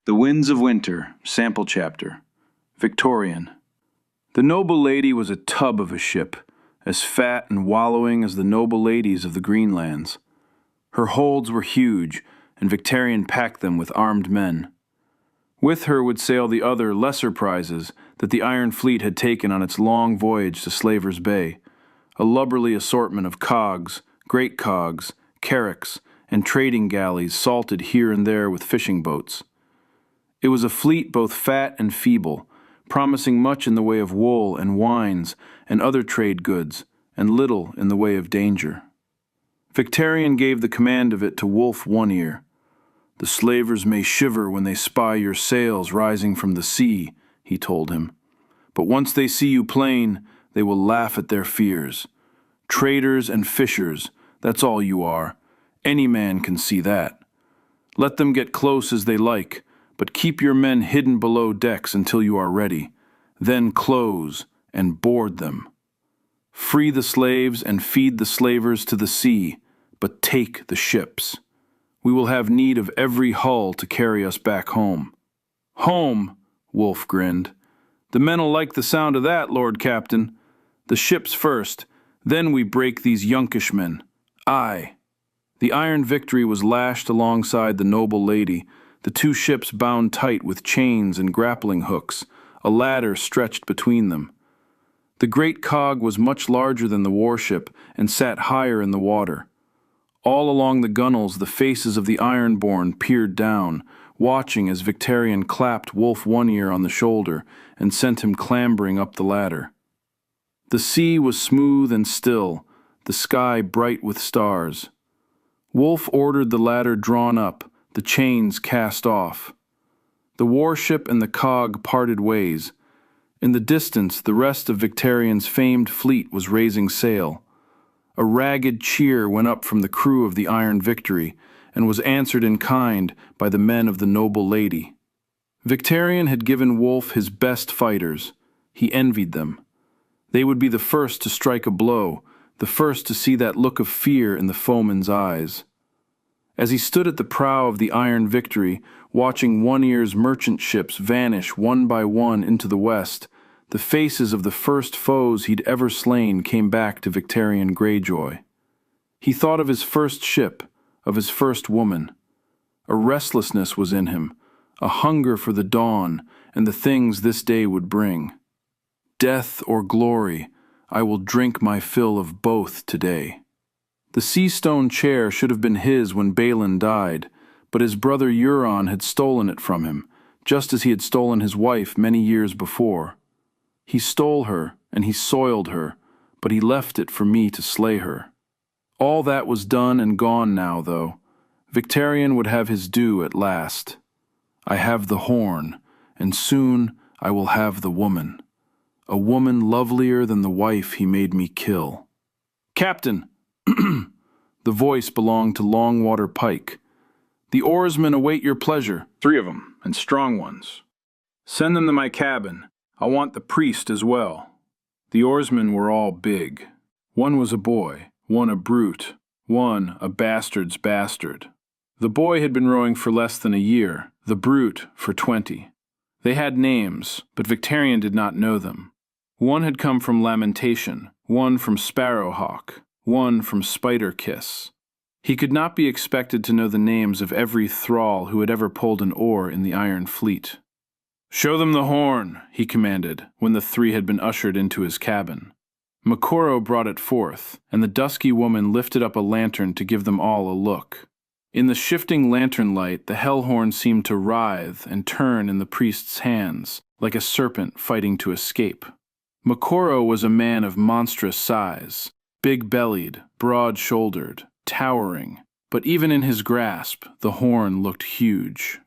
The Winds of Winter, Sample Chapter, Victarion. The noble lady was a tub of a ship, as fat and wallowing as the noble ladies of the Greenlands. Her holds were huge, and Victarion packed them with armed men. With her would sail the other, lesser prizes that the Iron Fleet had taken on its long voyage to Slaver's Bay, a lubberly assortment of cogs, great cogs, carracks, and trading galleys salted here and there with fishing boats. It was a fleet both fat and feeble, promising much in the way of wool and wines and other trade goods, and little in the way of danger. Victarion gave the command of it to Wolf One Ear. "The slavers may shiver when they spy your sails rising from the sea," he told him. "But once they see you plain, they will laugh at their fears. Traders and fishers, that's all you are. Any man can see that. Let them get close as they like, but keep your men hidden below decks until you are ready. Then close and board them. Free the slaves and feed the slavers to the sea, but take the ships. We will have need of every hull to carry us back home." "Home?" Wolf grinned. "The men'll like the sound of that, Lord Captain. The ships first, then we break these Yunkishmen. Aye." The Iron Victory was lashed alongside the noble lady, the two ships bound tight with chains and grappling hooks, a ladder stretched between them. The great cog was much larger than the warship and sat higher in the water. All along the gunwales the faces of the Ironborn peered down, watching as Victarion clapped Wolf One Ear on the shoulder and sent him clambering up the ladder. The sea was smooth and still, the sky bright with stars. Wolf ordered the ladder drawn up, the chains cast off. The warship and the cog parted ways. In the distance, the rest of Victarion's famed fleet was raising sail. A ragged cheer went up from the crew of the Iron Victory, and was answered in kind by the men of the noble lady. Victarion had given Wolf his best fighters. He envied them. They would be the first to strike a blow, the first to see that look of fear in the foeman's eyes. As he stood at the prow of the Iron Victory, watching One Ear's merchant ships vanish one by one into the west, the faces of the first foes he'd ever slain came back to Victarion Greyjoy. He thought of his first ship, of his first woman. A restlessness was in him, a hunger for the dawn and the things this day would bring. "Death or glory, I will drink my fill of both today." The sea-stone chair should have been his when Balin died, but his brother Euron had stolen it from him, just as he had stolen his wife many years before. He stole her, and he soiled her, but he left it for me to slay her. All that was done and gone now, though. Victarion would have his due at last. I have the horn, and soon I will have the woman. A woman lovelier than the wife he made me kill. "Captain!" The voice belonged to Longwater Pike. "The oarsmen await your pleasure, 3 of 'em, and strong ones. Send them to my cabin. I want the priest as well." The oarsmen were all big. One was a boy, one a brute, one a bastard's bastard. The boy had been rowing for less than a year, the brute for 20. They had names, but Victarion did not know them. One had come from Lamentation, one from Sparrowhawk, one from Spider Kiss. He could not be expected to know the names of every thrall who had ever pulled an oar in the Iron Fleet. "Show them the horn," he commanded, when the 3 had been ushered into his cabin. Makoro brought it forth, and the dusky woman lifted up a lantern to give them all a look. In the shifting lantern light, the hellhorn seemed to writhe and turn in the priest's hands, like a serpent fighting to escape. Makoro was a man of monstrous size, big-bellied, broad-shouldered, towering, but even in his grasp, the horn looked huge.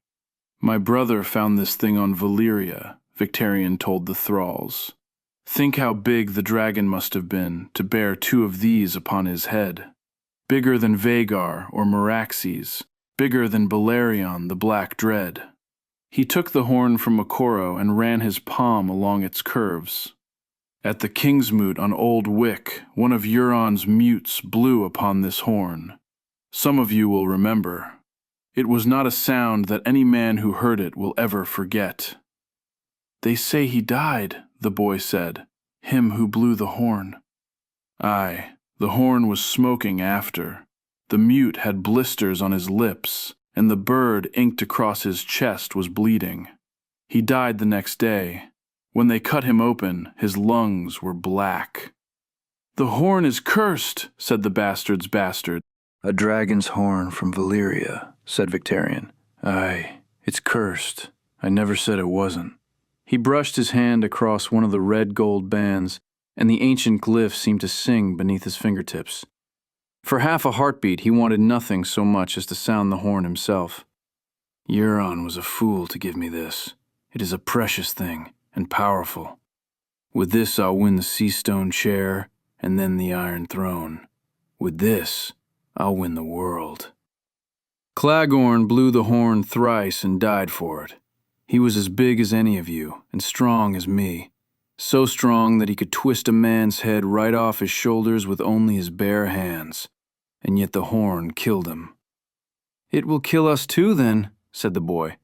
"My brother found this thing on Valyria," Victarion told the thralls. "Think how big the dragon must have been to bear 2 of these upon his head. Bigger than Vagar or Meraxes, bigger than Balerion the Black Dread." He took the horn from Makoro and ran his palm along its curves. "At the Kingsmoot on Old Wick, one of Euron's mutes blew upon this horn. Some of you will remember. It was not a sound that any man who heard it will ever forget. "They say he died," the boy said, "him who blew the horn." Aye, the horn was smoking after. The mute had blisters on his lips, and the bird inked across his chest was bleeding. He died the next day. When they cut him open, his lungs were black. "The horn is cursed," said the bastard's bastard. "A dragon's horn from Valyria," said Victarion. "Aye, it's cursed. I never said it wasn't." He brushed his hand across one of the red gold bands, and the ancient glyph seemed to sing beneath his fingertips. For half a heartbeat, he wanted nothing so much as to sound the horn himself. "Euron was a fool to give me this. It is a precious thing, and powerful. With this I'll win the sea stone chair, and then the Iron Throne. With this, I'll win the world." Claghorn blew the horn thrice and died for it. He was as big as any of you, and strong as me. So strong that he could twist a man's head right off his shoulders with only his bare hands. And yet the horn killed him. "It will kill us too, then," said the boy.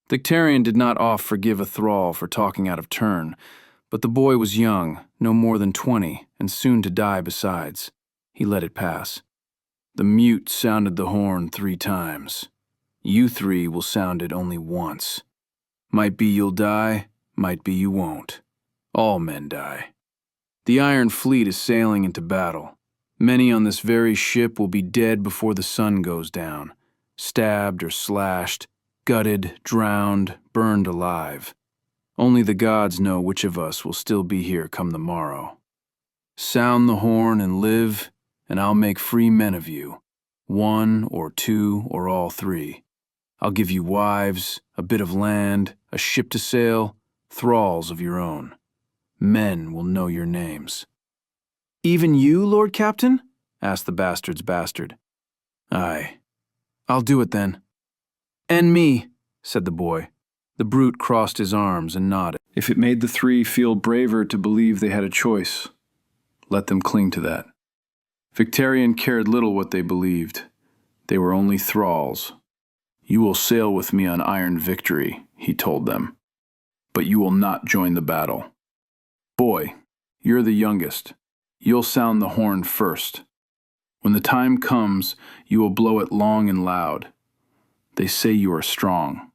Victarion did not oft forgive a thrall for talking out of turn, but the boy was young, no more than 20, and soon to die besides. He let it pass. "The mute sounded the horn 3 times. You 3 will sound it only once. Might be you'll die, might be you won't. All men die. The Iron Fleet is sailing into battle. Many on this very ship will be dead before the sun goes down, stabbed or slashed, gutted, drowned, burned alive. Only the gods know which of us will still be here come the morrow. Sound the horn and live, and I'll make free men of you, 1 or 2 or all 3. I'll give you wives, a bit of land, a ship to sail, thralls of your own. Men will know your names." "Even you, Lord Captain?" asked the bastard's bastard. "Aye. I'll do it then." "And me," said the boy. The brute crossed his arms and nodded. If it made the 3 feel braver to believe they had a choice, let them cling to that. Victarion cared little what they believed. They were only thralls. "You will sail with me on Iron Victory," he told them. "But you will not join the battle. Boy, you're the youngest. You'll sound the horn first. When the time comes, you will blow it long and loud. They say you are strong.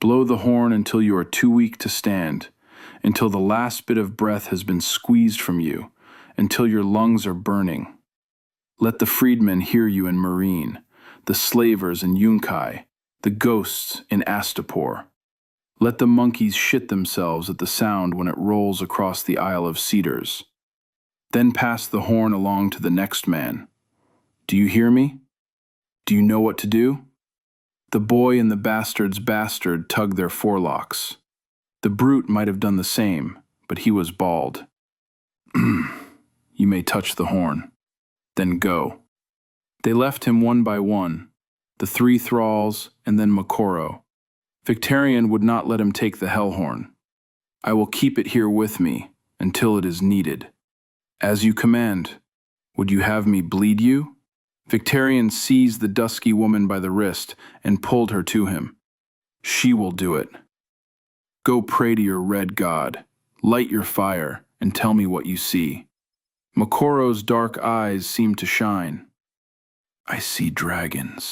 Blow the horn until you are too weak to stand, until the last bit of breath has been squeezed from you, until your lungs are burning. Let the freedmen hear you in Marine, the slavers in Yunkai, the ghosts in Astapor. Let the monkeys shit themselves at the sound when it rolls across the Isle of Cedars. Then pass the horn along to the next man. Do you hear me? Do you know what to do?" The boy and the bastard's bastard tugged their forelocks. The brute might have done the same, but he was bald. "You may touch the horn. Then go." They left him one by one, the 3 thralls and then Moqorro. Victarion would not let him take the Hellhorn. "I will keep it here with me until it is needed." "As you command. Would you have me bleed you?" Victarion seized the dusky woman by the wrist and pulled her to him. "She will do it. Go pray to your red god, light your fire, and tell me what you see." Moqorro's dark eyes seemed to shine. "I see dragons."